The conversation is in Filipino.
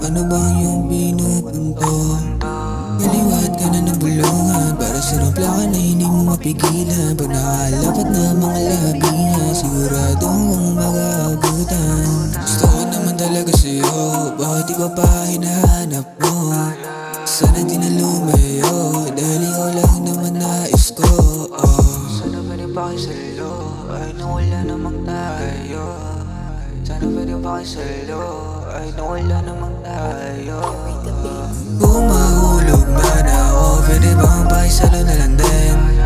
Ano ba yung pinupunto? Kaliwat ka na ng bulungan, para sa plaka na hindi mo mapigilan. Pag nakalapat na mga labihan, siguradong mag-aabutan. Gusto ko naman talaga sa'yo, bakit di ba pa hinahanap mo? Sana di na lumayo, dahil ikaw lang naman nais ko. Sana pwede pa kayo salo, ay na wala namang tayo. Sana pwede pa kayo salo, ay na wala namang tayo. Kung mahulog man ako, pwede bang pakisalo na lang din?